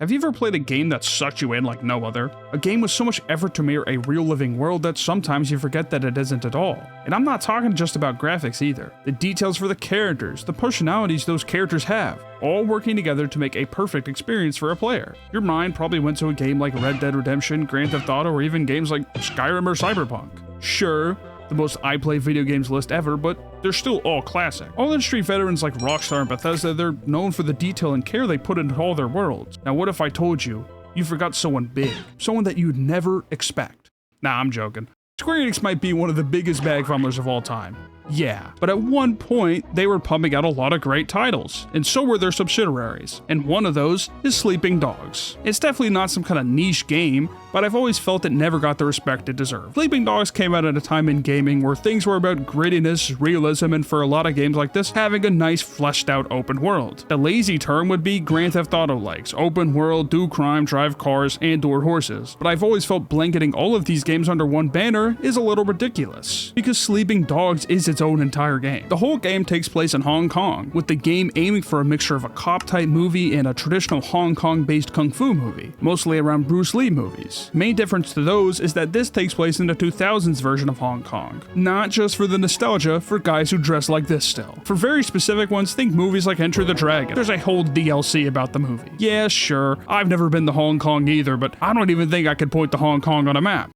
Have you ever played a game that sucked you in like no other? A game with so much effort to mirror a real living world that sometimes you forget that it isn't at all. And I'm not talking just about graphics either. The details for the characters, the personalities those characters have, all working together to make a perfect experience for a player. Your mind probably went to a game like Red Dead Redemption, Grand Theft Auto, or even games like Skyrim or Cyberpunk. Sure, the most I play video games list ever, but they're still all classic. All industry veterans like Rockstar and Bethesda, they're known for the detail and care they put into all their worlds. Now what if I told you forgot someone big, someone that you'd never expect? Nah, I'm joking. Square Enix might be one of the biggest bag fumblers of all time. Yeah, but at one point, they were pumping out a lot of great titles, and so were their subsidiaries, and one of those is Sleeping Dogs. It's definitely not some kind of niche game, but I've always felt it never got the respect it deserved. Sleeping Dogs came out at a time in gaming where things were about grittiness, realism, and for a lot of games like this, having a nice fleshed out open world. The lazy term would be Grand Theft Auto-likes, open world, do crime, drive cars, and door horses. But I've always felt blanketing all of these games under one banner is a little ridiculous, because Sleeping Dogs is its own entire game. The whole game takes place in Hong Kong, with the game aiming for a mixture of a cop-type movie and a traditional Hong Kong-based kung fu movie, mostly around Bruce Lee movies. Main difference to those is that this takes place in the 2000s version of Hong Kong, not just for the nostalgia for guys who dress like this still. For very specific ones, think movies like Enter the Dragon. There's a whole DLC about the movie. Yeah, sure, I've never been to Hong Kong either, but I don't even think I could point to Hong Kong on a map.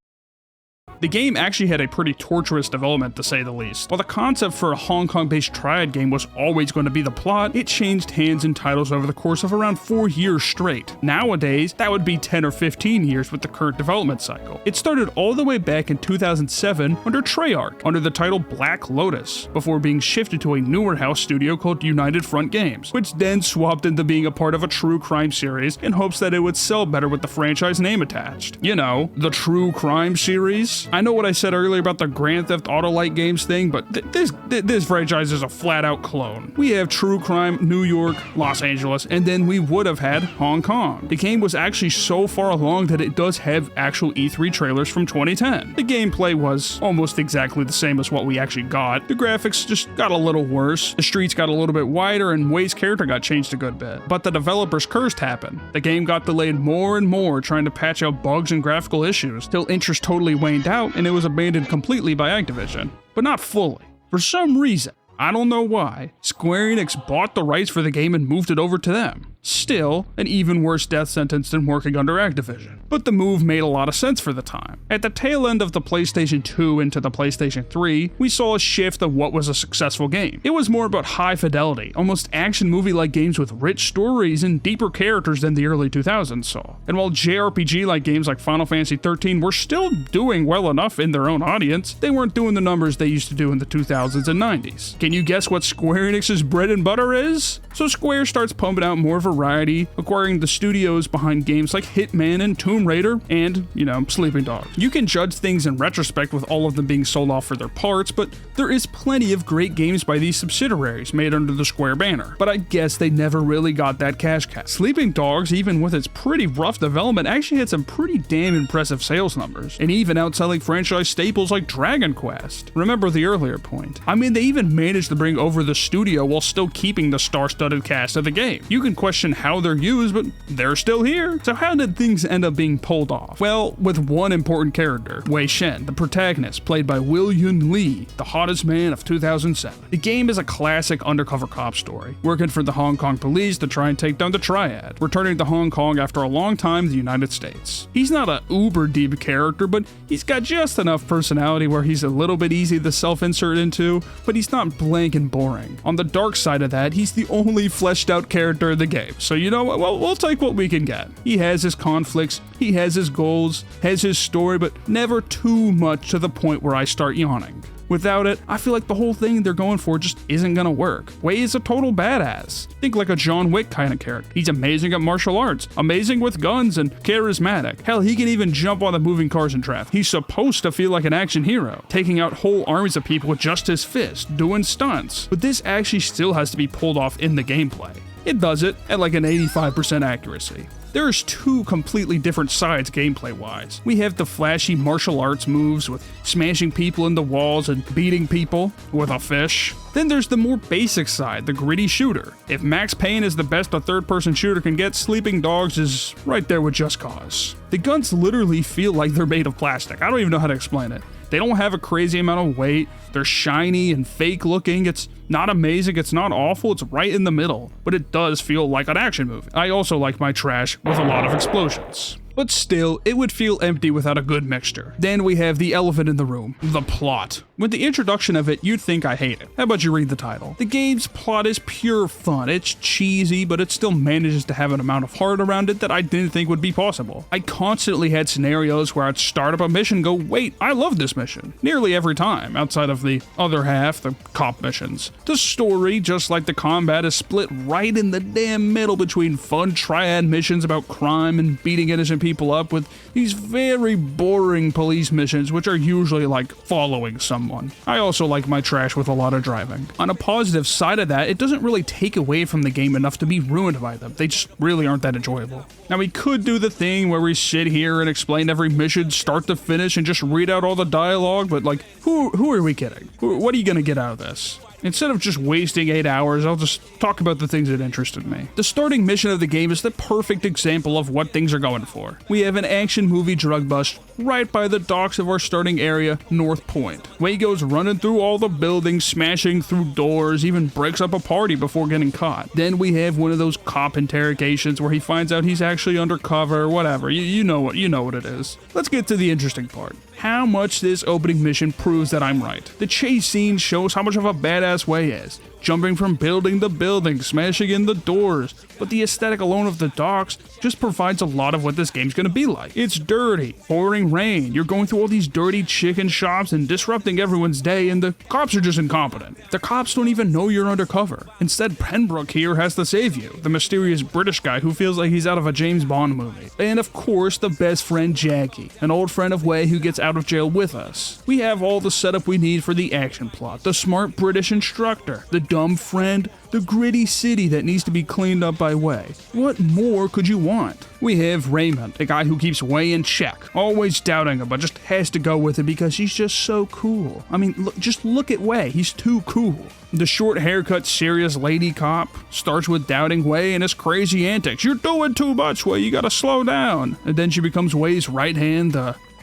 The game actually had a pretty tortuous development, to say the least. While the concept for a Hong Kong-based triad game was always going to be the plot, it changed hands and titles over the course of around 4 years straight. Nowadays, that would be 10 or 15 years with the current development cycle. It started all the way back in 2007 under Treyarch, under the title Black Lotus, before being shifted to a newer house studio called United Front Games, which then swapped into being a part of a true crime series in hopes that it would sell better with the franchise name attached. You know, the true crime series? I know what I said earlier about the Grand Theft Auto-like games thing, but this franchise is a flat-out clone. We have True Crime, New York, Los Angeles, and then we would have had Hong Kong. The game was actually so far along that it does have actual E3 trailers from 2010. The gameplay was almost exactly the same as what we actually got. The graphics just got a little worse, the streets got a little bit wider, and Wei's character got changed a good bit. But the developers cursed happened. The game got delayed more and more trying to patch out bugs and graphical issues, till interest totally waned out and it was abandoned completely by Activision. But not fully. For some reason, I don't know why, Square Enix bought the rights for the game and moved it over to them. Still, an even worse death sentence than working under Activision. But the move made a lot of sense for the time. At the tail end of the PlayStation 2 into the PlayStation 3, we saw a shift of what was a successful game. It was more about high fidelity, almost action movie-like games with rich stories and deeper characters than the early 2000s saw. And while JRPG-like games like Final Fantasy XIII were still doing well enough in their own audience, they weren't doing the numbers they used to do in the 2000s and 90s. Can you guess what Square Enix's bread and butter is? So Square starts pumping out more variety, acquiring the studios behind games like Hitman and Tomb Raider and, Sleeping Dogs. You can judge things in retrospect with all of them being sold off for their parts, but there is plenty of great games by these subsidiaries made under the Square banner. But I guess they never really got that cash cow. Sleeping Dogs, even with its pretty rough development, actually had some pretty damn impressive sales numbers, and even outselling franchise staples like Dragon Quest. Remember the earlier point. I mean, they even managed to bring over the studio while still keeping the star-studded cast of the game. You can question how they're used, but they're still here. So how did things end up being pulled off? Well, with one important character, Wei Shen, the protagonist, played by Will Yun Lee, the hottest man of 2007. The game is a classic undercover cop story, working for the Hong Kong police to try and take down the Triad, returning to Hong Kong after a long time in the United States. He's not a uber deep character, but he's got just enough personality where he's a little bit easy to self-insert into, but he's not blank and boring. On the dark side of that, he's the only fleshed out character in the game, so you know what, well, we'll take what we can get. He has his conflicts, he has his goals, has his story, but never too much to the point where I start yawning. Without it, I feel like the whole thing they're going for just isn't gonna work. Wei is a total badass. Think like a John Wick kind of character. He's amazing at martial arts, amazing with guns, and charismatic. Hell, he can even jump on the moving cars in traffic. He's supposed to feel like an action hero, taking out whole armies of people with just his fist, doing stunts. But this actually still has to be pulled off in the gameplay. It does it at like an 85% accuracy. There's two completely different sides gameplay-wise. We have the flashy martial arts moves with smashing people into walls and beating people with a fish. Then there's the more basic side, the gritty shooter. If Max Payne is the best a third-person shooter can get, Sleeping Dogs is right there with Just Cause. The guns literally feel like they're made of plastic. I don't even know how to explain it. They don't have a crazy amount of weight, they're shiny and fake looking, it's not amazing, it's not awful, it's right in the middle, but it does feel like an action movie. I also like my trash with a lot of explosions. But still, it would feel empty without a good mixture. Then we have the elephant in the room, the plot. With the introduction of it, you'd think I hate it. How about you read the title? The game's plot is pure fun. It's cheesy, but it still manages to have an amount of heart around it that I didn't think would be possible. I constantly had scenarios where I'd start up a mission and go, wait, I love this mission. Nearly every time, outside of the other half, the cop missions. The story, just like the combat, is split right in the damn middle between fun triad missions about crime and beating innocent people up with these very boring police missions, which are usually like following someone. I also like my trash with a lot of driving. On a positive side of that, it doesn't really take away from the game enough to be ruined by them. They just really aren't that enjoyable. Now we could do the thing where we sit here and explain every mission start to finish and just read out all the dialogue, but like, who are we kidding? What are you gonna get out of this? Instead of just wasting 8 hours, I'll just talk about the things that interested me. The starting mission of the game is the perfect example of what things are going for. We have an action movie drug bust right by the docks of our starting area, North Point. Wei goes running through all the buildings, smashing through doors, even breaks up a party before getting caught. Then we have one of those cop interrogations where he finds out he's actually undercover, whatever. You know what it is. Let's get to the interesting part. How much this opening mission proves that I'm right. The chase scene shows how much of a badass Wei is, jumping from building to building, smashing in the doors, but the aesthetic alone of the docks just provides a lot of what this game's gonna be like. It's dirty, pouring rain, you're going through all these dirty chicken shops and disrupting everyone's day, and the cops are just incompetent. The cops don't even know you're undercover. Instead, Pembroke here has to save you, the mysterious British guy who feels like he's out of a James Bond movie. And of course, the best friend Jackie, an old friend of Wei who gets out of jail with us. We have all the setup we need for the action plot, the smart British instructor, the dumb friend, the gritty city that needs to be cleaned up by Wei. What more could you want? We have Raymond, the guy who keeps Wei in check, always doubting him, but just has to go with it because he's just so cool. I mean, just look at Wei, he's too cool. The short haircut serious lady cop starts with doubting Wei and his crazy antics. You're doing too much, Wei, you gotta slow down. And then she becomes Wei's right hand,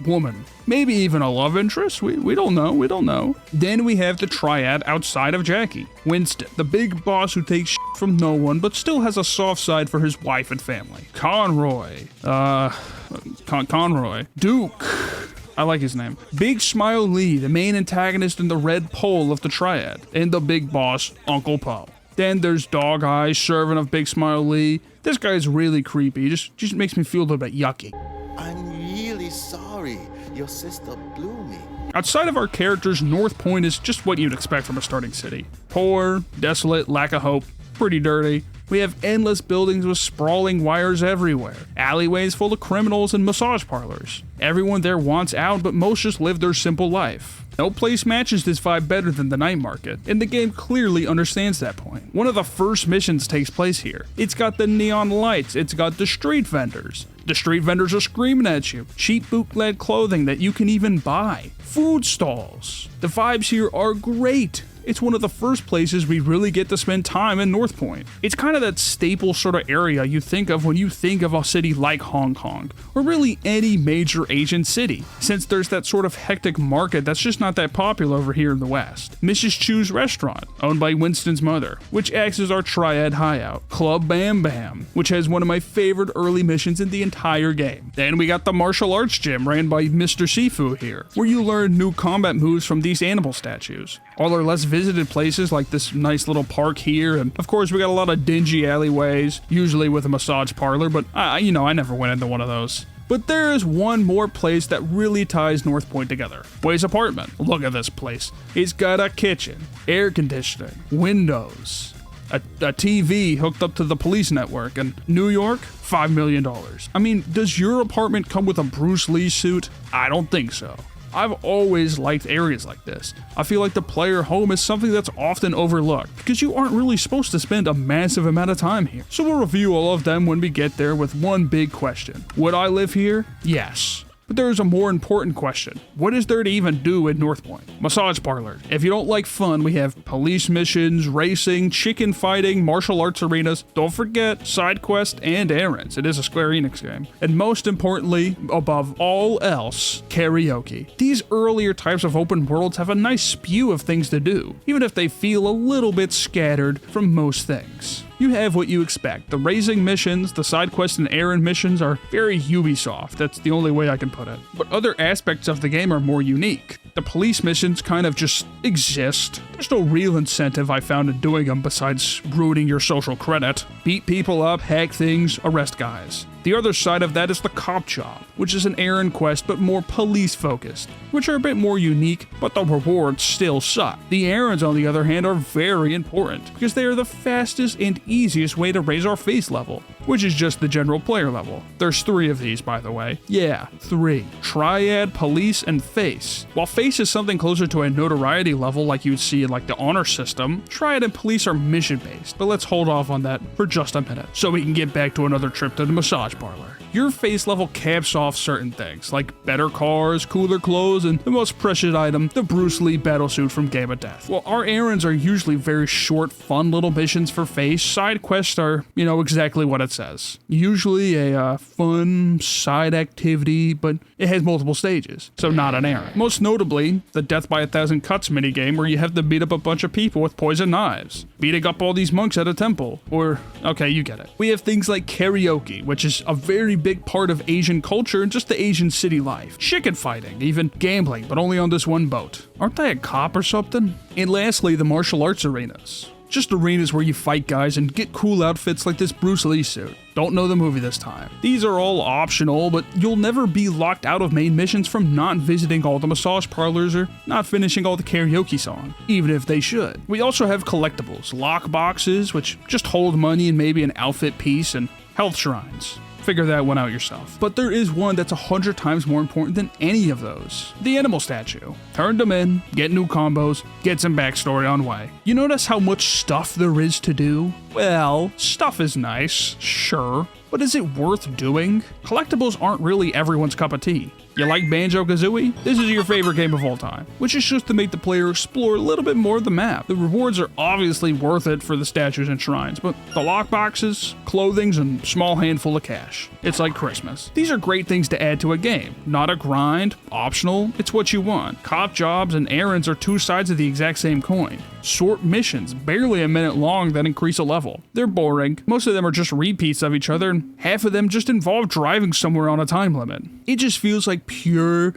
woman. Maybe even a love interest? We don't know. Then we have the triad outside of Jackie. Winston, the big boss who takes shit from no one but still has a soft side for his wife and family. Conroy. Conroy. Duke. I like his name. Big Smile Lee, the main antagonist in the red pole of the triad. And the big boss, Uncle Po. Then there's Dog Eyes, servant of Big Smile Lee. This guy's really creepy. Just makes me feel a little bit yucky. I'm really sorry. Your sister blew me. Outside of our characters, North Point is just what you'd expect from a starting city. Poor, desolate, lack of hope, pretty dirty. We have endless buildings with sprawling wires everywhere, alleyways full of criminals and massage parlors. Everyone there wants out, but most just live their simple life. No place matches this vibe better than the night market, and the game clearly understands that point. One of the first missions takes place here. It's got the neon lights, it's got the street vendors. The street vendors are screaming at you. Cheap bootleg clothing that you can even buy. Food stalls. The vibes here are great. It's one of the first places we really get to spend time in North Point. It's kind of that staple sort of area you think of when you think of a city like Hong Kong, or really any major Asian city, since there's that sort of hectic market that's just not that popular over here in the West. Mrs. Chu's restaurant, owned by Winston's mother, which acts as our triad hideout. Club Bam Bam, which has one of my favorite early missions in the entire game. Then we got the martial arts gym ran by Mr. Sifu here, where you learn new combat moves from these animal statues. All our less visited places like this nice little park here, and of course we got a lot of dingy alleyways, usually with a massage parlor, but I never went into one of those. But there is one more place that really ties North Point together. Wei's apartment. Look at this place. It's got a kitchen, air conditioning, windows, a TV hooked up to the police network, and New York, $5 million. I mean, does your apartment come with a Bruce Lee suit? I don't think so. I've always liked areas like this. I feel like the player home is something that's often overlooked because you aren't really supposed to spend a massive amount of time here. So we'll review all of them when we get there with one big question. Would I live here? Yes. But there is a more important question. What is there to even do in North Point? Massage parlor. If you don't like fun, we have police missions, racing, chicken fighting, martial arts arenas. Don't forget side quests and errands. It is a Square Enix game. And most importantly, above all else, karaoke. These earlier types of open worlds have a nice spew of things to do, even if they feel a little bit scattered from most things. You have what you expect. The racing missions, the side quests and errand missions are very Ubisoft. That's the only way I can put it. But other aspects of the game are more unique. The police missions kind of just exist. There's no real incentive I found in doing them besides ruining your social credit. Beat people up, hack things, arrest guys. The other side of that is the cop job, which is an errand quest but more police focused, which are a bit more unique, but the rewards still suck. The errands, on the other hand, are very important because they are the fastest and easiest way to raise our face level, which is just the general player level. There's 3 of these, by the way. Yeah, 3. Triad, police, and face. While face is something closer to a notoriety level like you would see in like the honor system, Triad and police are mission based, but let's hold off on that for just a minute so we can get back to another trip to the massage parlor. Your face level caps off certain things, like better cars, cooler clothes, and the most precious item, the Bruce Lee battlesuit from Game of Death. While our errands are usually very short, fun little missions for face, side quests are, exactly what it says. Usually a fun side activity, but it has multiple stages, so not an errand. Most notably, the Death by 1,000 Cuts minigame where you have to beat up a bunch of people with poison knives, beating up all these monks at a temple, or, okay, you get it. We have things like karaoke, which is a very big part of Asian culture and just the Asian city life. Chicken fighting, even gambling, but only on this one boat. Aren't I a cop or something? And lastly, the martial arts arenas. Just arenas where you fight guys and get cool outfits like this Bruce Lee suit. Don't know the movie this time. These are all optional, but you'll never be locked out of main missions from not visiting all the massage parlors or not finishing all the karaoke songs, even if they should. We also have collectibles, lock boxes, which just hold money and maybe an outfit piece, and health shrines. Figure that one out yourself. But there is one that's 100 times more important than any of those. The animal statue. Turn them in, get new combos, get some backstory on why. You notice how much stuff there is to do? Well, stuff is nice, sure, but is it worth doing? Collectibles aren't really everyone's cup of tea. You like Banjo-Kazooie? This is your favorite game of all time, which is just to make the player explore a little bit more of the map. The rewards are obviously worth it for the statues and shrines, but the lockboxes, clothings, and small handful of cash. It's like Christmas. These are great things to add to a game. Not a grind, optional, it's what you want. Cop jobs and errands are 2 sides of the exact same coin. Short missions, barely a minute long, that increase a level. They're boring. Most of them are just repeats of each other, and half of them just involve driving somewhere on a time limit. It just feels like pure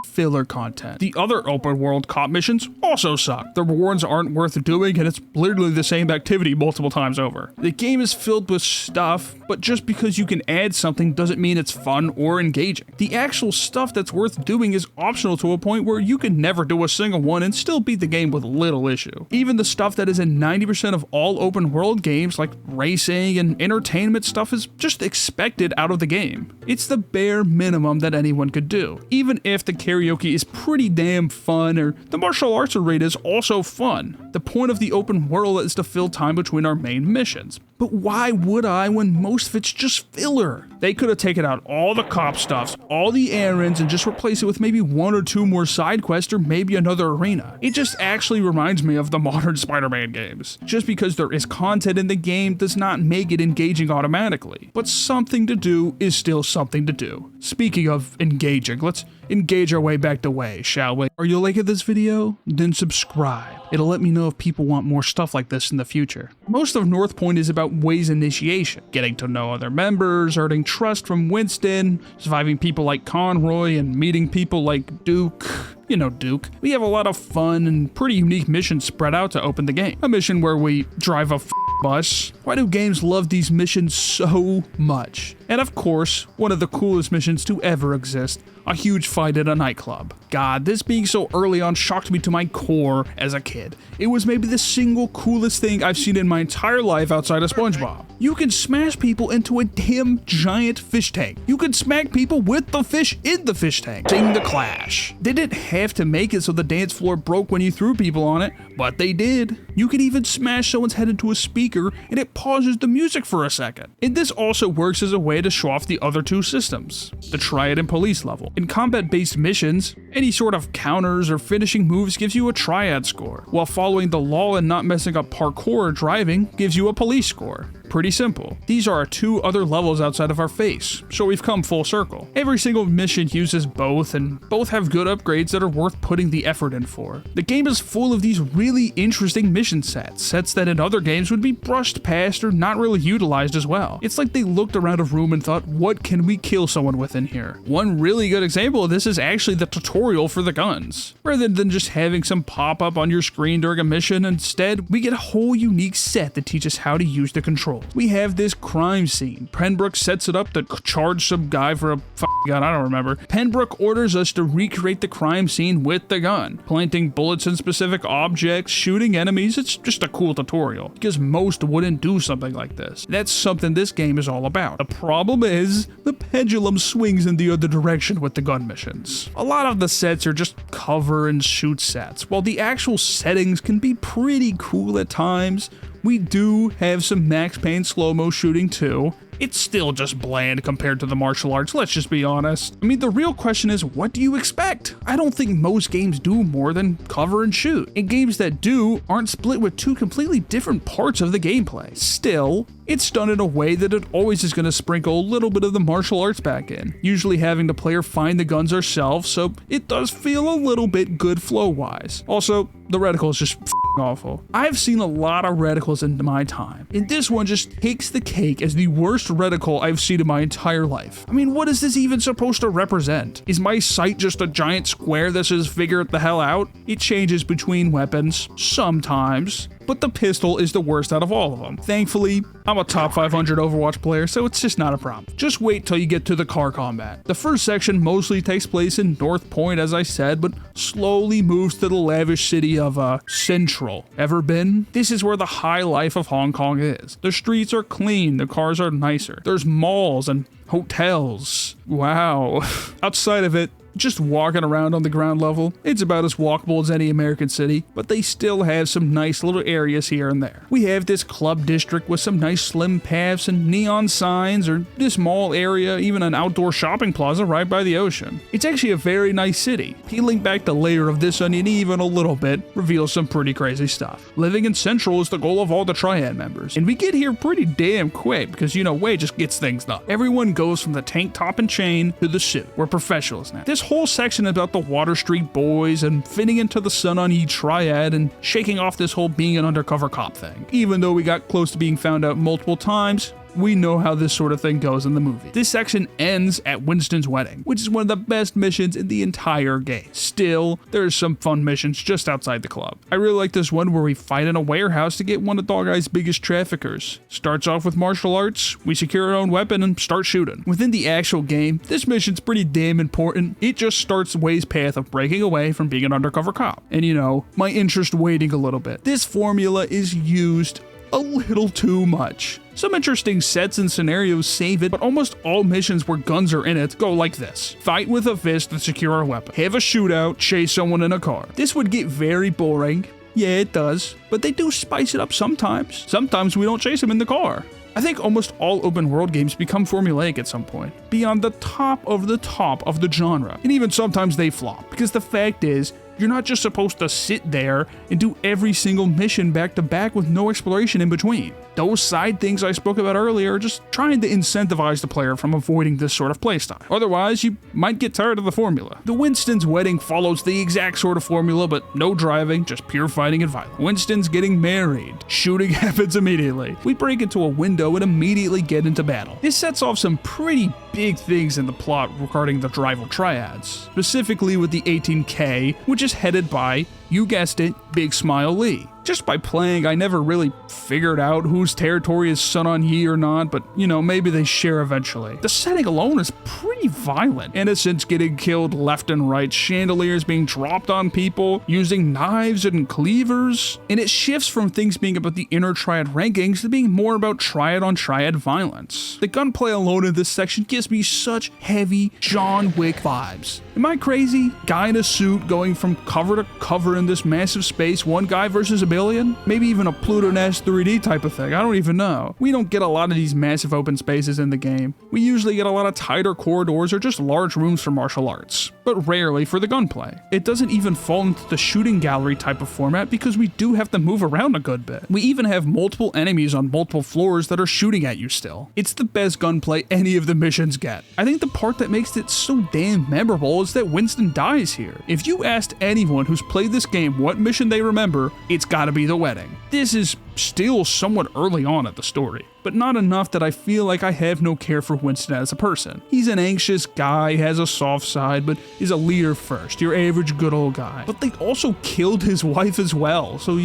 filler content. The other open world cop missions also suck. The rewards aren't worth doing, and it's literally the same activity multiple times over. The game is filled with stuff, but just because you can add something doesn't mean it's fun or engaging. The actual stuff that's worth doing is optional to a point where you can never do a single one and still beat the game with little issue. Even the stuff that is in 90% of all open world games, like racing and entertainment stuff, is just expected out of the game. It's the bare minimum that anyone could do. Even if the karaoke is pretty damn fun, or the martial arts arena is also fun. The point of the open world is to fill time between our main missions. But why would I when most of it's just filler? They could have taken out all the cop stuffs, all the errands, and just replaced it with maybe 1 or 2 more side quests or maybe another arena. It just actually reminds me of the modern Spider-Man games. Just because there is content in the game does not make it engaging automatically. But something to do is still something to do. Speaking of engaging, let's engage our way back to way, shall we? Are you liking this video? Then subscribe. It'll let me know if people want more stuff like this in the future. Most of North Point is about Way's initiation, getting to know other members, earning trust from Winston, surviving people like Conroy, and meeting people like Duke. You know Duke. We have a lot of fun and pretty unique missions spread out to open the game. A mission where we drive a bus. Why do games love these missions so much? And of course, one of the coolest missions to ever exist, a huge fight at a nightclub. God, this being so early on shocked me to my core as a kid. It was maybe the single coolest thing I've seen in my entire life outside of SpongeBob. You can smash people into a damn giant fish tank. You can smack people with the fish in the fish tank. Sing the Clash. They didn't have to make it so the dance floor broke when you threw people on it, but they did. You could even smash someone's head into a speaker and it pauses the music for a second. And this also works as a way to show off the other two systems, the Triad and Police level. In combat-based missions, any sort of counters or finishing moves gives you a Triad score, while following the law and not messing up parkour or driving gives you a Police score. Pretty simple. These are our two other levels outside of our face, so we've come full circle. Every single mission uses both, and both have good upgrades that are worth putting the effort in for. The game is full of these really interesting mission sets that in other games would be brushed past or not really utilized as well. It's like they looked around a room and thought, what can we kill someone with in here? One really good example of this is actually the tutorial for the guns. Rather than just having some pop up on your screen during a mission, instead, we get a whole unique set that teaches how to use the controls. We have this crime scene. Pembroke sets it up to charge some guy for a gun, I don't remember. Pembroke orders us to recreate the crime scene with the gun, planting bullets in specific objects, shooting enemies. It's just a cool tutorial, because most wouldn't do something like this. That's something this game is all about. The problem is, the pendulum swings in the other direction with the gun missions. A lot of the sets are just cover and shoot sets, while the actual settings can be pretty cool at times. We do have some Max Payne slow-mo shooting too. It's still just bland compared to the martial arts, let's just be honest. I mean, the real question is, what do you expect? I don't think most games do more than cover and shoot, and games that do aren't split with two completely different parts of the gameplay. Still, it's done in a way that it always is going to sprinkle a little bit of the martial arts back in, usually having the player find the guns ourselves, so it does feel a little bit good flow-wise. Also, the reticle is just awful. I've seen a lot of reticles in my time, and this one just takes the cake as the worst reticle I've seen in my entire life. I mean, what is this even supposed to represent? Is my sight just a giant square that says figure it the hell out? It changes between weapons, sometimes, but the pistol is the worst out of all of them. Thankfully, I'm a top 500 Overwatch player, so it's just not a problem. Just wait till you get to the car combat. The first section mostly takes place in North Point, as I said, but slowly moves to the lavish city of Central. Ever been? This is where the high life of Hong Kong is. The streets are clean, the cars are nicer. There's malls and hotels. Wow. Outside of it, just walking around on the ground level, it's about as walkable as any American city, but they still have some nice little areas here and there. We have this club district with some nice slim paths and neon signs, or this mall area, even an outdoor shopping plaza right by the ocean. It's actually a very nice city. Peeling back the layer of this onion even a little bit reveals some pretty crazy stuff. Living in Central is the goal of all the Triad members, and we get here pretty damn quick because, you know, Wei just gets things done. Everyone goes from the tank top and chain to the suit. We're professionals now. This whole section about the Water Street Boys and fitting into the Sun on E Triad and shaking off this whole being an undercover cop thing. Even though we got close to being found out multiple times, we know how this sort of thing goes in the movie. This section ends at Winston's wedding, which is one of the best missions in the entire game. Still, there's some fun missions just outside the club. I really like this one where we fight in a warehouse to get one of Dog Eye's biggest traffickers. Starts off with martial arts, we secure our own weapon and start shooting. Within the actual game, this mission's pretty damn important. It just starts Wei's path of breaking away from being an undercover cop. And you know, my interest waning a little bit. This formula is used a little too much. Some interesting sets and scenarios save it, but almost all missions where guns are in it go like this. Fight with a fist and secure a weapon. Have a shootout, chase someone in a car. This would get very boring. Yeah, it does. But they do spice it up sometimes. Sometimes we don't chase them in the car. I think almost all open world games become formulaic at some point, beyond the top of the genre. And even sometimes they flop, because the fact is, you're not just supposed to sit there and do every single mission back to back with no exploration in between. Those side things I spoke about earlier are just trying to incentivize the player from avoiding this sort of playstyle. Otherwise, you might get tired of the formula. The Winston's wedding follows the exact sort of formula, but no driving, just pure fighting and violence. Winston's getting married. Shooting happens immediately. We break into a window and immediately get into battle. This sets off some pretty big things in the plot regarding the rival triads, specifically with the 18K, which is headed by, you guessed it, Big Smile Lee. Just by playing, I never really figured out whose territory is Sun On Yee or not, but maybe they share eventually. The setting alone is pretty violent. Innocents getting killed left and right, chandeliers being dropped on people, using knives and cleavers, and it shifts from things being about the inner triad rankings to being more about triad on triad violence. The gunplay alone in this section gives me such heavy John Wick vibes. Am I crazy? Guy in a suit going from cover to cover in this massive space, one guy versus a billion? Maybe even a Pluto-esque 3D type of thing, I don't even know. We don't get a lot of these massive open spaces in the game. We usually get a lot of tighter corridors or just large rooms for martial arts, but rarely for the gunplay. It doesn't even fall into the shooting gallery type of format because we do have to move around a good bit. We even have multiple enemies on multiple floors that are shooting at you still. It's the best gunplay any of the missions get. I think the part that makes it so damn memorable is that Winston dies here. If you asked anyone who's played this game what mission they remember, it's gotta be the wedding. This is still somewhat early on at the story, but not enough that I feel like I have no care for Winston as a person. He's an anxious guy, has a soft side, but is a leader first, your average good old guy. But they also killed his wife as well, so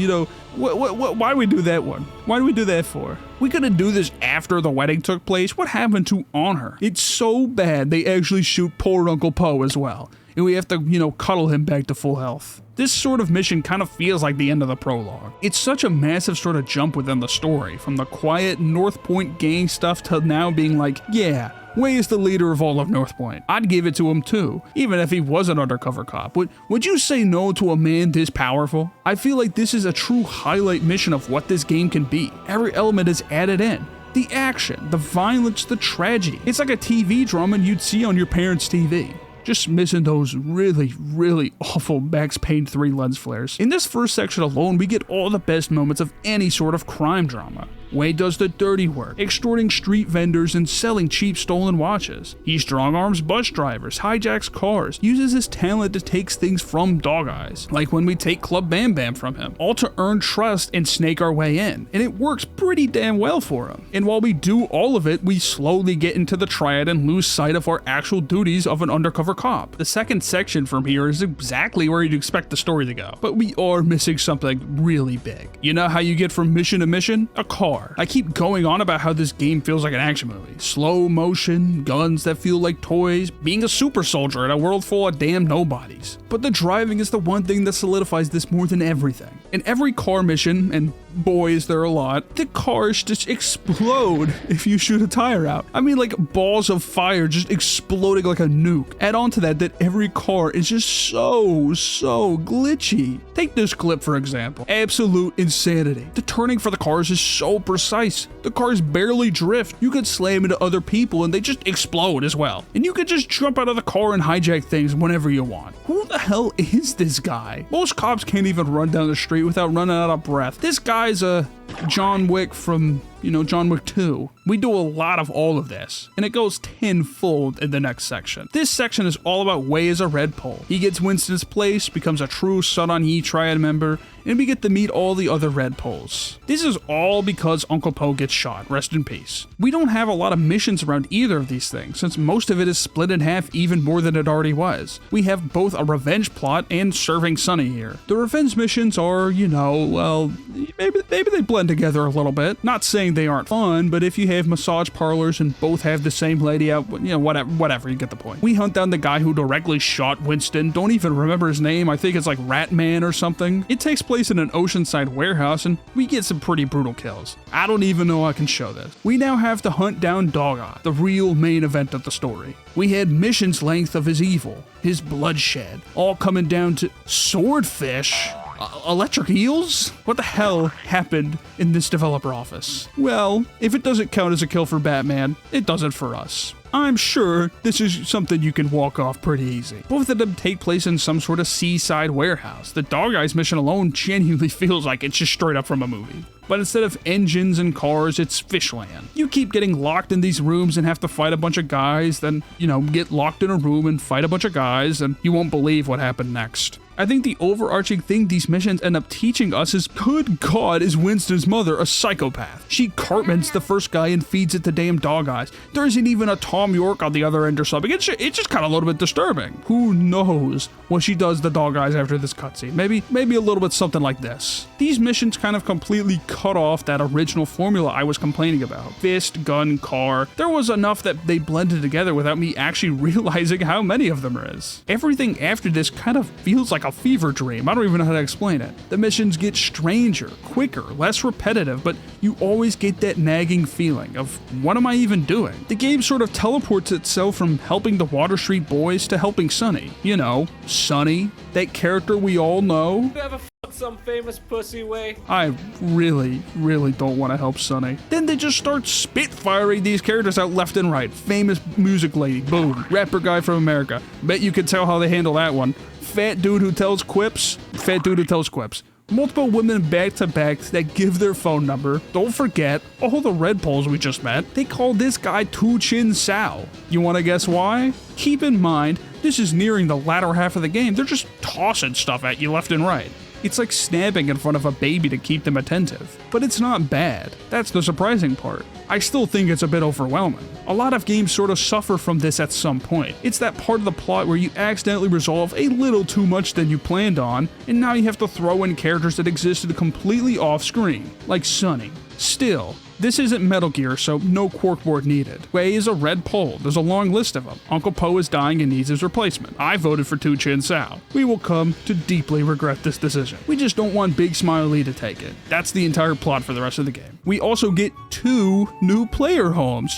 why do we do that one? Why do we do that for? We couldn't do this after the wedding took place. What happened to honor? It's so bad they actually shoot poor Uncle Po as well, and we have to, cuddle him back to full health. This sort of mission kind of feels like the end of the prologue. It's such a massive sort of jump within the story, from the quiet North Point gang stuff to now being like, yeah, Wei is the leader of all of North Point. I'd give it to him too, even if he was an undercover cop. Would you say no to a man this powerful? I feel like this is a true highlight mission of what this game can be. Every element is added in. The action, the violence, the tragedy. It's like a TV drama you'd see on your parents' TV. Just missing those really, really awful Max Payne 3 lens flares. In this first section alone, we get all the best moments of any sort of crime drama. Wei does the dirty work, extorting street vendors and selling cheap stolen watches. He strong-arms bus drivers, hijacks cars, uses his talent to take things from Dog Eyes, like when we take Club Bam Bam from him, all to earn trust and snake our way in, and it works pretty damn well for him. And while we do all of it, we slowly get into the triad and lose sight of our actual duties of an undercover cop. The second section from here is exactly where you'd expect the story to go, but we are missing something really big. You know how you get from mission to mission? A car. I keep going on about how this game feels like an action movie. Slow motion, guns that feel like toys, being a super soldier in a world full of damn nobodies. But the driving is the one thing that solidifies this more than everything. In every car mission, and boy is there a lot, the cars just explode if you shoot a tire out. I mean, like balls of fire just exploding like a nuke. Add on to that every car is just so glitchy. Take this clip for example. Absolute insanity. The turning for the cars is so precise. The cars barely drift. You could slam into other people and they just explode as well. And you could just jump out of the car and hijack things whenever you want. Who the hell is this guy? Most cops can't even run down the street without running out of breath. This guy's a John Wick from, John Wick 2. We do a lot of all of this, and it goes tenfold in the next section. This section is all about Wei as a red pole. He gets Winston's place, becomes a true Sun On Yee triad member, and we get to meet all the other red poles. This is all because Uncle Po gets shot, rest in peace. We don't have a lot of missions around either of these things, since most of it is split in half even more than it already was. We have both a revenge plot and serving Sonny here. The revenge missions are, maybe they blend together a little bit. Not saying they aren't fun, but if you have massage parlors and both have the same lady out, whatever, you get the point. We hunt down the guy who directly shot Winston, don't even remember his name, I think it's like Ratman or something. It takes place in an oceanside warehouse and we get some pretty brutal kills. I don't even know I can show this. We now have to hunt down Dog Eye, the real main event of the story. We had missions length of his evil, his bloodshed, all coming down to swordfish. Electric eels? What the hell happened in this developer office? Well, if it doesn't count as a kill for Batman, it doesn't for us. I'm sure this is something you can walk off pretty easy. Both of them take place in some sort of seaside warehouse. The Dog Eyes mission alone genuinely feels like it's just straight up from a movie. But instead of engines and cars, it's fishland. You keep getting locked in these rooms and have to fight a bunch of guys, then, get locked in a room and fight a bunch of guys, and you won't believe what happened next. I think the overarching thing these missions end up teaching us is, good God, is Winston's mother a psychopath? She cartmans the first guy and feeds it the damn dog eyes. There isn't even a Tom York on the other end or something. It's just kind of a little bit disturbing. Who knows what she does the dog eyes after this cutscene? Maybe a little bit something like this. These missions kind of completely cut off that original formula I was complaining about. Fist, gun, car. There was enough that they blended together without me actually realizing how many of them there is. Everything after this kind of feels like a fever dream. I don't even know how to explain it. The missions get stranger, quicker, less repetitive, but you always get that nagging feeling of, what am I even doing? The game sort of teleports itself from helping the Water Street boys to helping Sonny. You know, Sonny, that character we all know. You ever fuck some famous pussy way? I really don't want to help Sonny. Then they just start spitfiring these characters out left and right. Famous music lady, boom. Rapper guy from America. Bet you can tell how they handle that one. Fat dude who tells quips. Multiple women back to back that give their phone number. Don't forget, all the Red Poles we just met, they call this guy Tu Chin Sao. You want to guess why? Keep in mind, this is nearing the latter half of the game. They're just tossing stuff at you left and right. It's like snapping in front of a baby to keep them attentive. But it's not bad. That's the surprising part. I still think it's a bit overwhelming. A lot of games sort of suffer from this at some point. It's that part of the plot where you accidentally resolve a little too much than you planned on, and now you have to throw in characters that existed completely off screen, like Sonny. Still, this isn't Metal Gear, so no corkboard needed. Wei is a red pole. There's a long list of them. Uncle Po is dying and needs his replacement. I voted for Tu Chin Sao. We will come to deeply regret this decision. We just don't want Big Smiley to take it. That's the entire plot for the rest of the game. We also get 2 new player homes.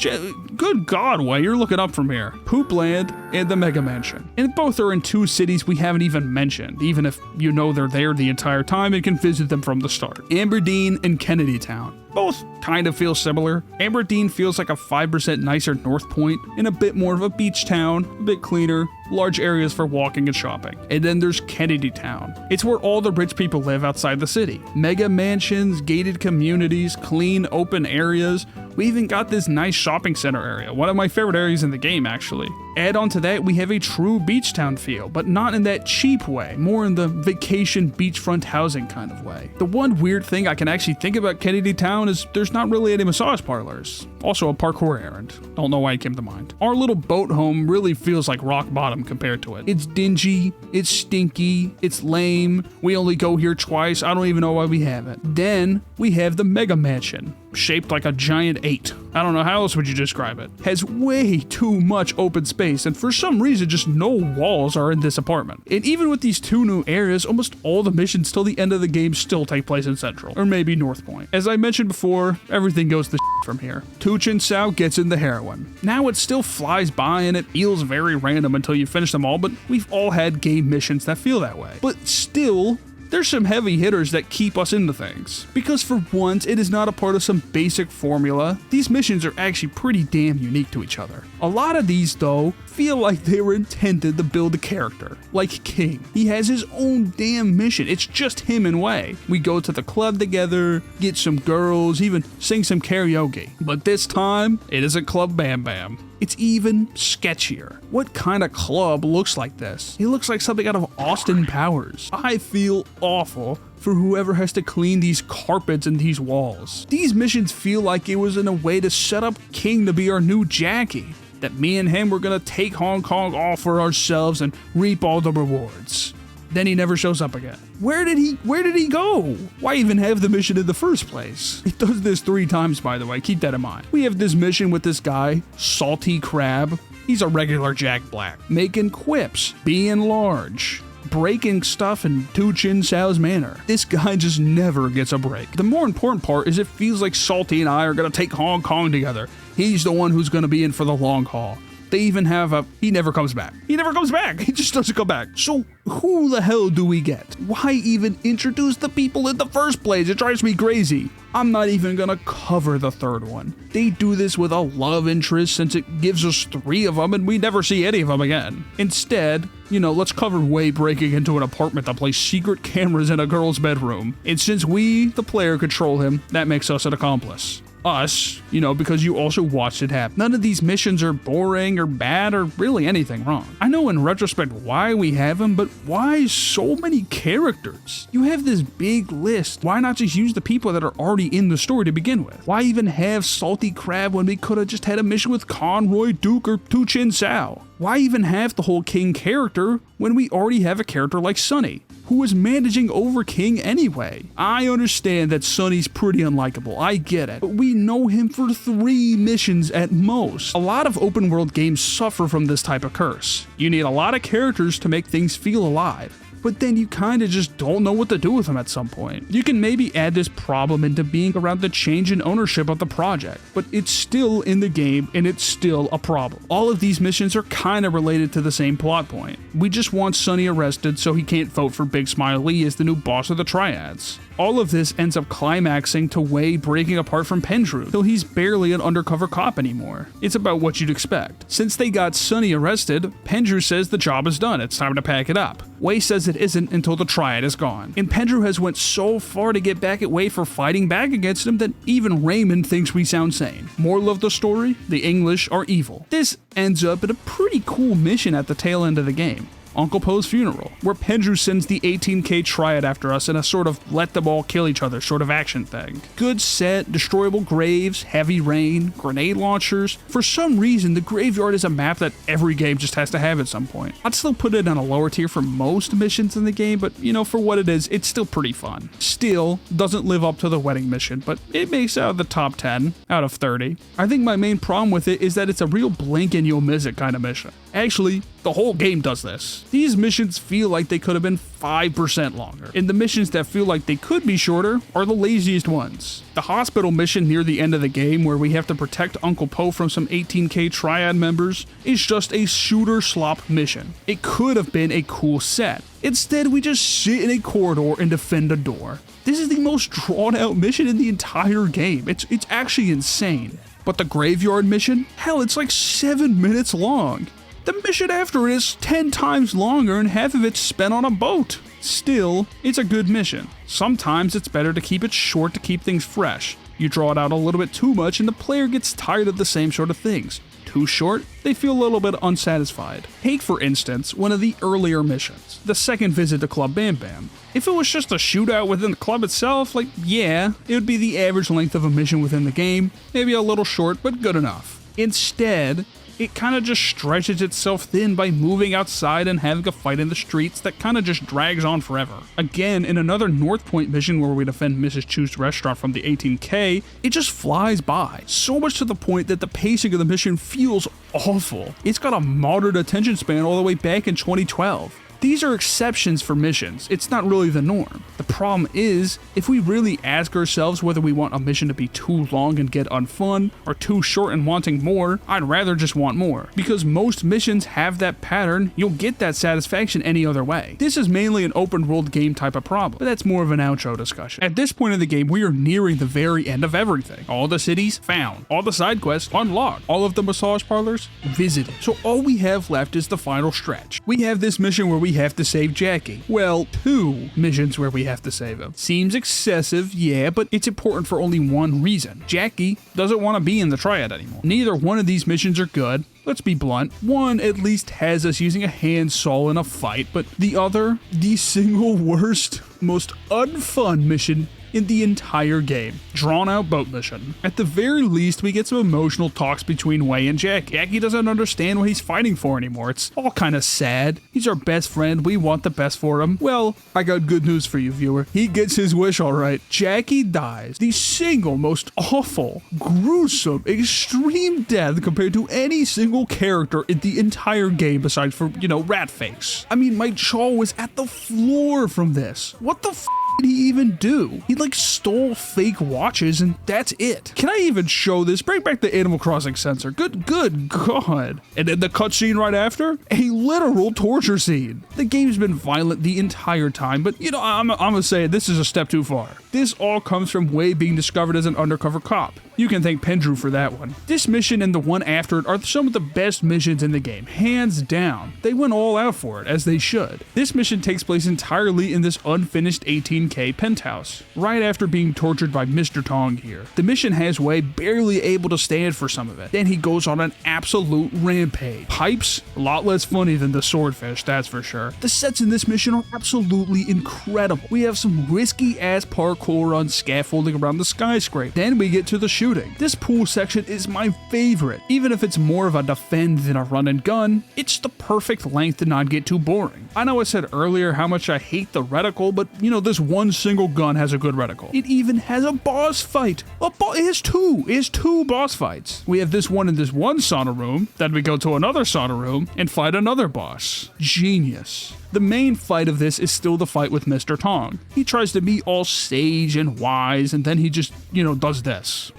Good God, Wei, you're looking up from here. Poop Land and the Mega Mansion. And both are in 2 cities we haven't even mentioned, even if you know they're there the entire time and can visit them from the start. Aberdeen and Kennedy Town. Both kind of feel similar. Aberdeen feels like a 5% nicer North Point and a bit more of a beach town, a bit cleaner, large areas for walking and shopping. And then there's Kennedy Town. It's where all the rich people live outside the city. Mega mansions, gated communities, clean open areas. We even got this nice shopping center area, one of my favorite areas in the game actually. Add on to that, we have a true beach town feel, but not in that cheap way, more in the vacation beachfront housing kind of way. The one weird thing I can actually think about Kennedy Town is there's not really any massage parlors. Also a parkour errand. Don't know why it came to mind. Our little boat home really feels like rock bottom compared to it. It's dingy, it's stinky, it's lame. We only go here twice. I don't even know why we have it. Then we have the Mega Mansion, shaped like a giant 8. I don't know how else would you describe it. Has way too much open space, and for some reason just no walls are in this apartment. And even with these 2 new areas, almost all the missions till the end of the game still take place in Central, or maybe North Point. As I mentioned before, everything goes to from here. Tu Chin Sao gets in the heroin. Now it still flies by and it feels very random until you finish them all, but we've all had game missions that feel that way. But still, there's some heavy hitters that keep us into things. Because for once, it is not a part of some basic formula. These missions are actually pretty damn unique to each other. A lot of these, though, feel like they were intended to build a character. Like King. He has his own damn mission. It's just him and Wei. We go to the club together, get some girls, even sing some karaoke. But this time, it isn't Club Bam Bam. It's even sketchier. What kind of club looks like this? It looks like something out of Austin Powers. I feel awful for whoever has to clean these carpets and these walls. These missions feel like it was in a way to set up King to be our new Jackie. That me and him were gonna take Hong Kong all for ourselves and reap all the rewards. Then he never shows up again. Where did he go? Why even have the mission in the first place? It does this 3 times, by the way, keep that in mind. We have this mission with this guy, Salty Crab. He's a regular Jack Black. Making quips, being large, breaking stuff in Tu Chin Sao's manner. This guy just never gets a break. The more important part is it feels like Salty and I are gonna take Hong Kong together. He's the one who's gonna be in for the long haul. They even have he never comes back. He never comes back. He just doesn't come back. So who the hell do we get? Why even introduce the people in the first place? It drives me crazy. I'm not even gonna cover the third one. They do this with a love interest since it gives us 3 of them and we never see any of them again. Instead, let's cover Wei breaking into an apartment that plays secret cameras in a girl's bedroom. And since we, the player, control him, that makes us an accomplice. us, because you also watched it happen. None of these missions are boring or bad or really anything wrong. I know in retrospect why we have them, but why so many characters? You have this big list. Why not just use the people that are already in the story to begin with? Why even have Salty Crab when we could have just had a mission with Conroy, Duke, or Tu Chin Sao? Why even have the whole King character when we already have a character like Sunny, who is managing over King anyway? I understand that Sunny's pretty unlikable, I get it, but we know him for 3 missions at most. A lot of open world games suffer from this type of curse. You need a lot of characters to make things feel alive, but then you kinda just don't know what to do with them at some point. You can maybe add this problem into being around the change in ownership of the project, but it's still in the game and it's still a problem. All of these missions are kinda related to the same plot point. We just want Sunny arrested so he can't vote for Big Smiley as the new boss of the Triads. All of this ends up climaxing to Wei breaking apart from Pendrew, till he's barely an undercover cop anymore. It's about what you'd expect. Since they got Sunny arrested, Pendrew says the job is done, it's time to pack it up. Wei says it isn't until the Triad is gone. And Pendrew has went so far to get back at Wei for fighting back against him that even Raymond thinks we sound sane. Moral of the story, the English are evil. This ends up in a pretty cool mission at the tail end of the game. Uncle Poe's funeral, where Pendrew sends the 18K Triad after us in a sort of let them all kill each other sort of action thing. Good set, destroyable graves, heavy rain, grenade launchers. For some reason, the graveyard is a map that every game just has to have at some point. I'd still put it on a lower tier for most missions in the game, but for what it is, it's still pretty fun. Still, doesn't live up to the wedding mission, but it makes out of the top 10 out of 30. I think my main problem with it is that it's a real blink and you'll miss it kind of mission. Actually, the whole game does this. These missions feel like they could have been 5% longer, and the missions that feel like they could be shorter are the laziest ones. The hospital mission near the end of the game, where we have to protect Uncle Poe from some 18K Triad members, is just a shooter slop mission. It could have been a cool set. Instead, we just sit in a corridor and defend a door. This is the most drawn out mission in the entire game. It's actually insane. But the graveyard mission? Hell, it's like 7 minutes long. The mission after it is 10 times longer and half of it's spent on a boat. Still, it's a good mission. Sometimes it's better to keep it short to keep things fresh. You draw it out a little bit too much and the player gets tired of the same sort of things. Too short, they feel a little bit unsatisfied. Take, for instance, one of the earlier missions, the second visit to Club Bam Bam. If it was just a shootout within the club itself, yeah, it would be the average length of a mission within the game, maybe a little short, but good enough. Instead, it kind of just stretches itself thin by moving outside and having a fight in the streets that kind of just drags on forever. Again, in another North Point mission where we defend Mrs. Chu's restaurant from the 18K, it just flies by. So much to the point that the pacing of the mission feels awful. It's got a moderate attention span all the way back in 2012. These are exceptions for missions, it's not really the norm. The problem is, if we really ask ourselves whether we want a mission to be too long and get unfun, or too short and wanting more, I'd rather just want more. Because most missions have that pattern, you'll get that satisfaction any other way. This is mainly an open world game type of problem, but that's more of an outro discussion. At this point in the game, we are nearing the very end of everything. All the cities found, all the side quests unlocked, all of the massage parlors visited. So all we have left is the final stretch. We have this mission where we have to save Jackie. Well, 2 missions where we have to save him. Seems excessive, yeah, but it's important for only one reason. Jackie doesn't want to be in the Triad anymore. Neither one of these missions are good. Let's be blunt. One at least has us using a handsaw in a fight, but the other, the single worst, most unfun mission in the entire game. Drawn out boat mission. At the very least, we get some emotional talks between Wei and Jackie. Jackie doesn't understand what he's fighting for anymore. It's all kind of sad. He's our best friend. We want the best for him. Well, I got good news for you, viewer. He gets his wish all right. Jackie dies. The single most awful, gruesome, extreme death compared to any single character in the entire game besides for, Ratface. I mean, my jaw was at the floor from this. What the did he even do? He stole fake watches and that's it. Can I even show this? Bring back the Animal Crossing sensor. Good God. And then the cutscene right after? A literal torture scene. The game's been violent the entire time, but I'm gonna say this is a step too far. This all comes from Wei being discovered as an undercover cop. You can thank Pendrew for that one. This mission and the one after it are some of the best missions in the game, hands down. They went all out for it, as they should. This mission takes place entirely in this unfinished 18K penthouse, right after being tortured by Mr. Tong here. The mission has Wei barely able to stand for some of it. Then he goes on an absolute rampage. Pipes, a lot less funny than the swordfish, that's for sure. The sets in this mission are absolutely incredible. We have some risky ass parkour on scaffolding around the skyscraper. Then we get to the shooting. This pool section is my favorite. Even if it's more of a defend than a run and gun, it's the perfect length to not get too boring. I know I said earlier how much I hate the reticle, but you know, this one single gun has a good reticle. It even has a boss fight. It has two boss fights. We have this one in this one sauna room, then we go to another sauna room and fight another boss. Genius. The main fight of this is still the fight with Mr. Tong. He tries to be all sage and wise, and then he just, does this.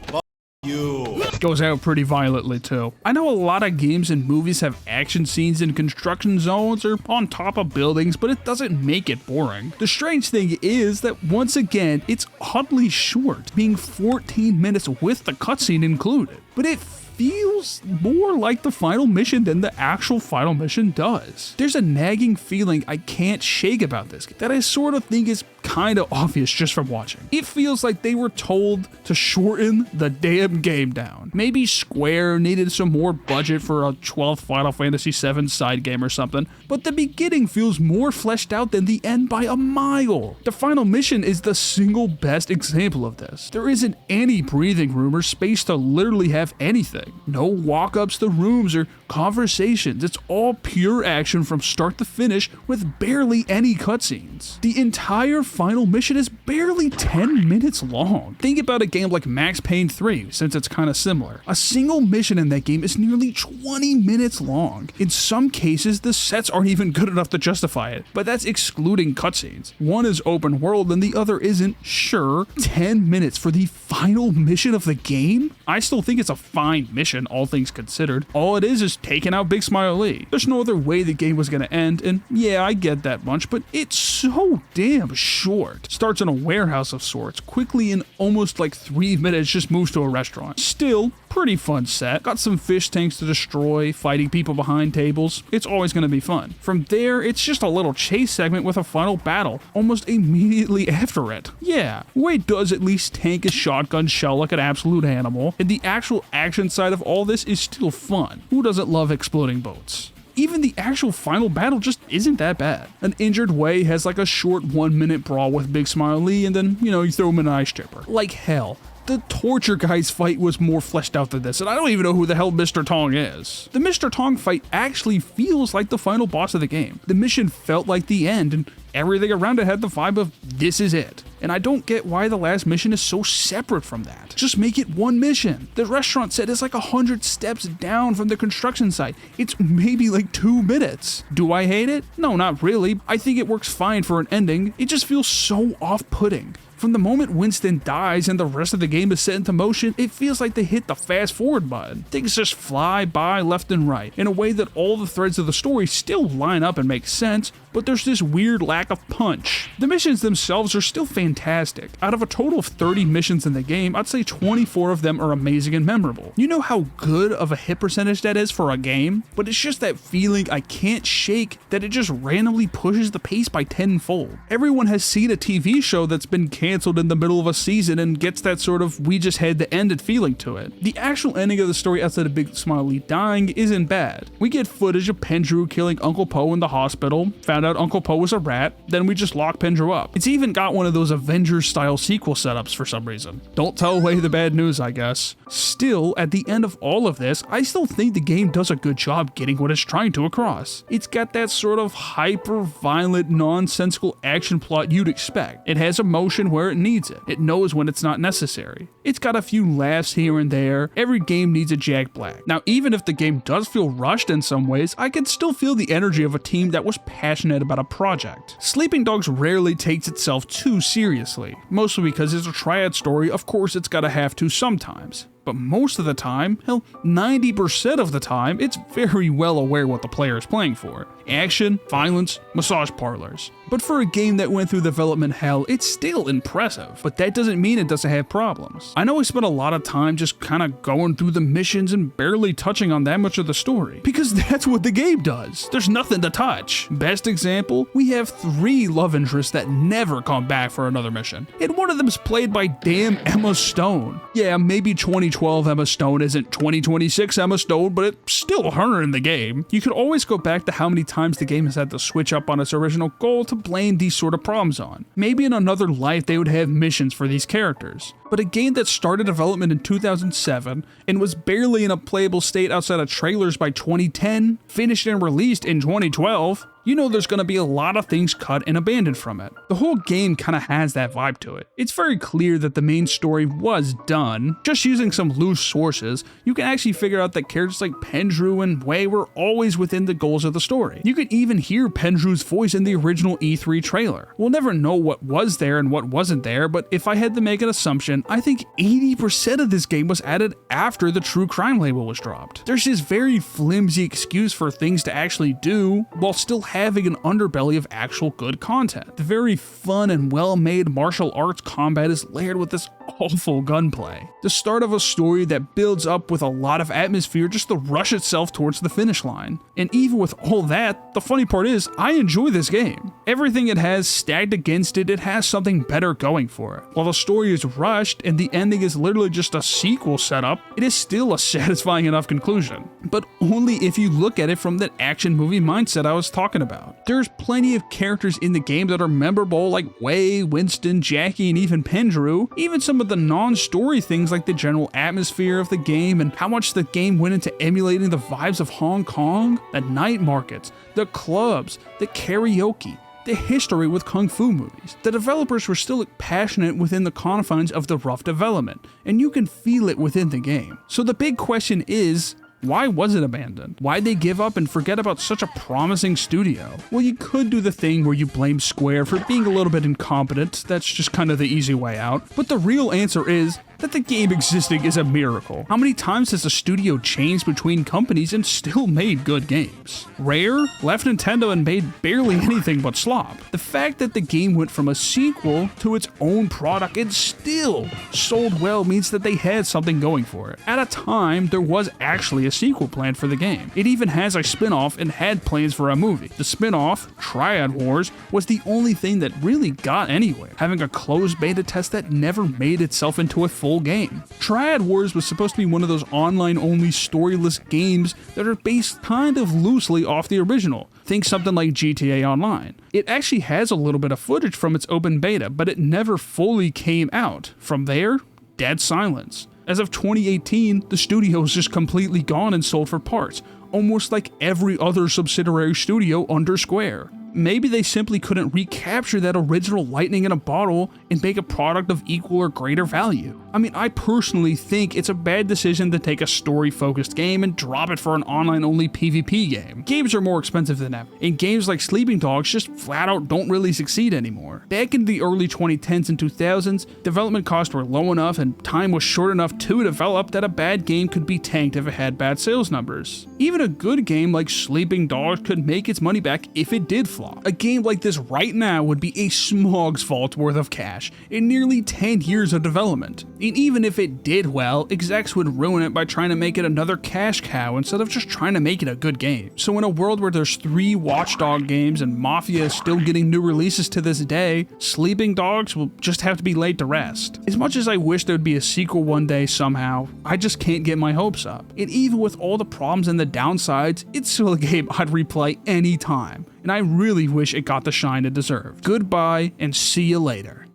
Goes out pretty violently too. I know a lot of games and movies have action scenes in construction zones or on top of buildings, but it doesn't make it boring. The strange thing is that once again, it's oddly short, being 14 minutes with the cutscene included. But it feels more like the final mission than the actual final mission does. There's a nagging feeling I can't shake about this that I sort of think is kind of obvious just from watching. It feels like they were told to shorten the damn game down. Maybe Square needed some more budget for a 12th Final Fantasy VII side game or something, but the beginning feels more fleshed out than the end by a mile. The final mission is the single best example of this. There isn't any breathing room or space to literally have anything. No walk-ups to rooms or conversations. It's all pure action from start to finish with barely any cutscenes. The entire final mission is barely 10 minutes long. Think about a game like Max Payne 3, since it's kind of similar. A single mission in that game is nearly 20 minutes long. In some cases, the sets aren't even good enough to justify it, but that's excluding cutscenes. One is open world and the other isn't. Sure, 10 minutes for the final mission of the game? I still think it's a fine mission, all things considered. All it is taking out Big Smile Lee. There's no other way the game was gonna end, and yeah, I get that much, but it's so damn short. Starts in a warehouse of sorts, quickly in almost like 3 minutes just moves to a restaurant. Still, pretty fun set. Got some fish tanks to destroy, fighting people behind tables. It's always gonna be fun. From there, it's just a little chase segment with a final battle, almost immediately after it. Yeah, Wade does at least tank his shotgun shell like an absolute animal, and the actual action side of all this is still fun. Who doesn't love exploding boats? Even the actual final battle just isn't that bad. An injured Wei has like a short 1-minute brawl with Big Smile Lee, and then, you throw him in an ice chipper. Like hell. The torture guy's fight was more fleshed out than this, and I don't even know who the hell Mr. Tong is. The Mr. Tong fight actually feels like the final boss of the game. The mission felt like the end, and everything around it had the vibe of this is it. And I don't get why the last mission is so separate from that. Just make it one mission. The restaurant set is like 100 steps down from the construction site. It's maybe like 2 minutes. Do I hate it? No, not really. I think it works fine for an ending. It just feels so off-putting. From the moment Winston dies and the rest of the game is set into motion, it feels like they hit the fast forward button. Things just fly by left and right in a way that all the threads of the story still line up and make sense, but there's this weird lack of punch. The missions themselves are still fantastic. Out of a total of 30 missions in the game, I'd say 24 of them are amazing and memorable. You know how good of a hit percentage that is for a game? But it's just that feeling I can't shake that it just randomly pushes the pace by tenfold. Everyone has seen a TV show that's been canceled in the middle of a season and gets that sort of we just had to end it feeling to it. The actual ending of the story outside of Big Smile Lee dying isn't bad. We get footage of Pendrew killing Uncle Po in the hospital, found out Uncle Po was a rat, then we just lock Pendrew up. It's even got one of those Avengers style sequel setups for some reason. Don't tell away the bad news, I guess. Still, at the end of all of this, I still think the game does a good job getting what it's trying to across. It's got that sort of hyper-violent, nonsensical action plot you'd expect. It has emotion where it needs it. It knows when it's not necessary. It's got a few laughs here and there. Every game needs a Jack Black. Now, even if the game does feel rushed in some ways, I can still feel the energy of a team that was passionate about a project. Sleeping Dogs rarely takes itself too seriously, mostly because it's a triad story, of course it's gotta have to sometimes. but most of the time, hell, 90% of the time, it's very well aware what the player is playing for. Action, violence, massage parlors. But for a game that went through development hell, it's still impressive, but that doesn't mean it doesn't have problems. I know I spent a lot of time just kinda going through the missions and barely touching on that much of the story, because that's what the game does. There's nothing to touch. Best example, we have 3 love interests that never come back for another mission, and one of them is played by damn Emma Stone. Yeah, maybe 2012 Emma Stone isn't 2026 Emma Stone, but it's still her in the game. You could always go back to how many times the game has had to switch up on its original goal to blame these sort of problems on. Maybe in another life they would have missions for these characters. But a game that started development in 2007 and was barely in a playable state outside of trailers by 2010, finished and released in 2012, you know there's going to be a lot of things cut and abandoned from it. The whole game kind of has that vibe to it. It's very clear that the main story was done. Just using some loose sources, you can actually figure out that characters like Pendrew and Wei were always within the goals of the story. You could even hear Pendrew's voice in the original E3 trailer. We'll never know what was there and what wasn't there, but if I had to make an assumption, I think 80% of this game was added after the True Crime label was dropped. There's this very flimsy excuse for things to actually do, while still having an underbelly of actual good content. The very fun and well-made martial arts combat is layered with this awful gunplay. The start of a story that builds up with a lot of atmosphere just to rush itself towards the finish line. And even with all that, the funny part is, I enjoy this game. Everything it has stacked against it, it has something better going for it. While the story is rushed and the ending is literally just a sequel setup, it is still a satisfying enough conclusion. But only if you look at it from that action movie mindset I was talking about. There's plenty of characters in the game that are memorable, like Wei, Winston, Jackie, and even Pendrew. Even some of the non-story things like the general atmosphere of the game and how much the game went into emulating the vibes of Hong Kong, the night markets, the clubs, the karaoke, the history with kung fu movies. The developers were still passionate within the confines of the rough development, and you can feel it within the game. So the big question is, why was it abandoned? Why'd they give up and forget about such a promising studio? Well, you could do the thing where you blame Square for being a little bit incompetent. That's just kind of the easy way out. But the real answer is that the game existing is a miracle. How many times has a studio changed between companies and still made good games? Rare left Nintendo and made barely anything but slop. The fact that the game went from a sequel to its own product and still sold well means that they had something going for it. At a time, there was actually a sequel planned for the game. It even has a spin-off and had plans for a movie. The spin-off, Triad Wars, was the only thing that really got anywhere, having a closed beta test that never made itself into a full game. Triad Wars was supposed to be one of those online-only storyless games that are based kind of loosely off the original. Think something like GTA Online. It actually has a little bit of footage from its open beta, but it never fully came out. From there, dead silence. As of 2018, the studio is just completely gone and sold for parts, almost like every other subsidiary studio under Square. Maybe they simply couldn't recapture that original lightning in a bottle and make a product of equal or greater value. I mean, I personally think it's a bad decision to take a story-focused game and drop it for an online-only PvP game. Games are more expensive than ever, and games like Sleeping Dogs just flat out don't really succeed anymore. Back in the early 2010s and 2000s, development costs were low enough and time was short enough to develop that a bad game could be tanked if it had bad sales numbers. Even a good game like Sleeping Dogs could make its money back if it did flop. A game like this right now would be a smog's vault worth of cash in nearly 10 years of development. And even if it did well, execs would ruin it by trying to make it another cash cow instead of just trying to make it a good game. So in a world where there's 3 Watchdog games and Mafia is still getting new releases to this day, Sleeping Dogs will just have to be laid to rest. As much as I wish there would be a sequel one day somehow, I just can't get my hopes up. And even with all the problems and the downsides, it's still a game I'd replay anytime. And I really wish it got the shine it deserved. Goodbye and see you later.